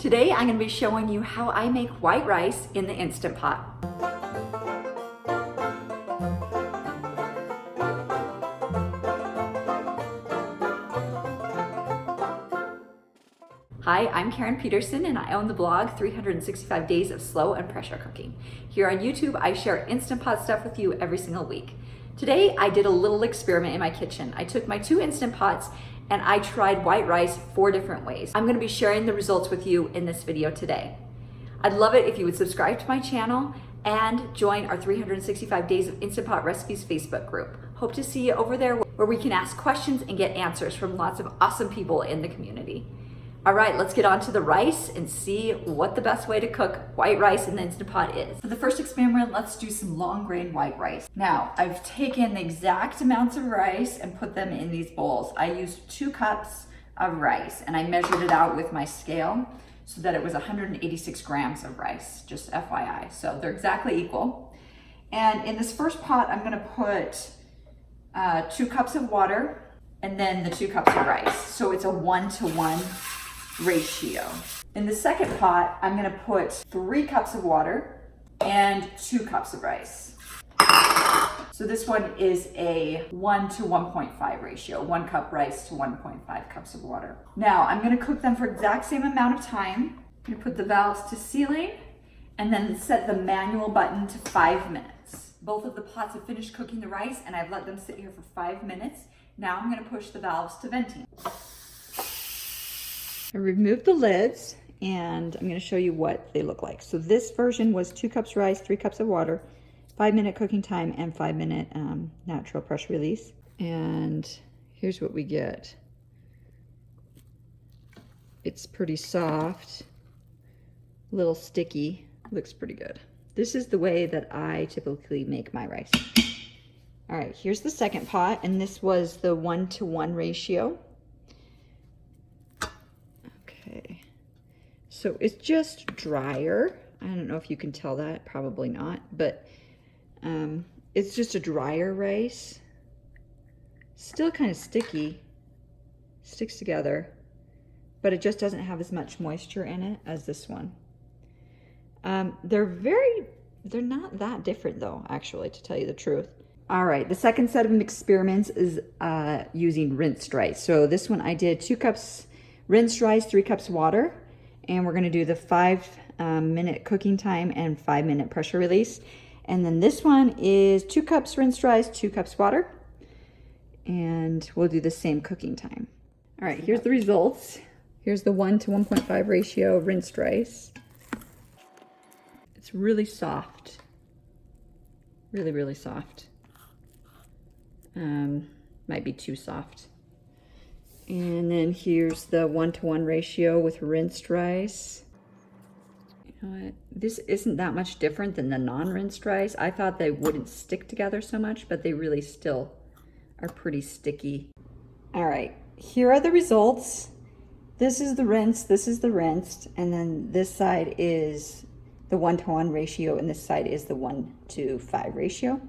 Today I'm going to be showing you how I make white rice in the Instant Pot. Hi, I'm Karen Peterson and I own the blog 365 Days of Slow and Pressure Cooking. Here on YouTube, I share Instant Pot stuff with you every single week. Today, I did a little experiment in my kitchen. I took my 2 Instant Pots and I tried white rice 4 different ways. I'm gonna be sharing the results with you in this video today. I'd love it if you would subscribe to my channel and join our 365 Days of Instant Pot Recipes Facebook group. Hope to see you over there where we can ask questions and get answers from lots of awesome people in the community. All right, let's get on to the rice and see what the best way to cook white rice in the Instant Pot is. For the first experiment, let's do some long grain white rice. Now, I've taken the exact amounts of rice and put them in these bowls. I used 2 cups of rice and I measured it out with my scale so that it was 186 grams of rice, just FYI. So they're exactly equal. And in this first pot, I'm gonna put 2 cups of water and then the 2 cups of rice. So it's a 1-to-1 ratio. In the second pot, I'm gonna put 3 cups of water and 2 cups of rice. So this one is a 1-to-1.5 ratio, 1 cup rice to 1.5 cups of water. Now I'm gonna cook them for exact same amount of time. I'm gonna put the valves to sealing and then set the manual button to 5 minutes. Both of the pots have finished cooking the rice and I've let them sit here for 5 minutes. Now I'm gonna push the valves to venting. I removed the lids and I'm going to show you what they look like. So this version was 2 cups rice, 3 cups of water, 5-minute cooking time, and 5-minute natural pressure release. And here's what we get. It's pretty soft, a little sticky, looks pretty good. This is the way that I typically make my rice. All right, here's the second pot, and this was the 1-to-1 ratio. Okay, so it's just drier. I don't know if you can tell that, probably not, but it's just a drier rice. Still kind of sticky, sticks together, but it just doesn't have as much moisture in it as this one. They're not that different though, actually, to tell you the truth. All right, the second set of experiments is using rinsed rice. So this one I did 2 cups rinsed rice, 3 cups water, and we're gonna do the 5-minute cooking time and 5-minute pressure release. And then this one is 2 cups rinsed rice, 2 cups water, and we'll do the same cooking time. All right, here's the results. Here's the 1-to-1.5 ratio rinsed rice. It's really soft, really, really soft. Might be too soft. And then here's the 1-to-1 ratio with rinsed rice. You know what? This isn't that much different than the non-rinsed rice. I thought they wouldn't stick together so much, but they really still are pretty sticky. All right, here are the results. This is the rinsed, this is the rinsed, and then this side is the 1-to-1 ratio, and this side is the 1-to-5 ratio.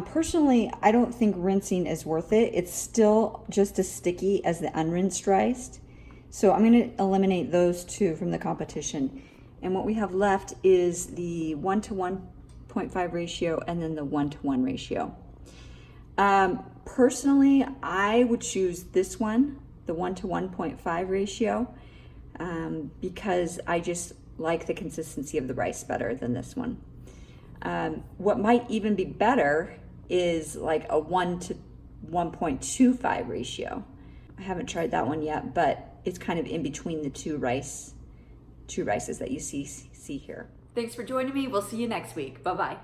Personally, I don't think rinsing is worth it. It's still just as sticky as the unrinsed rice. So I'm going to eliminate those 2 from the competition. And what we have left is the 1-to-1.5 ratio and then the 1-to-1 ratio. Personally, I would choose this one, the 1-to-1.5 ratio, because I just like the consistency of the rice better than this one. What might even be better is like a 1-to-1.25 ratio. I haven't tried that one yet, but it's kind of in between the two rices that you see here. Thanks for joining me. We'll see you next week. Bye-bye.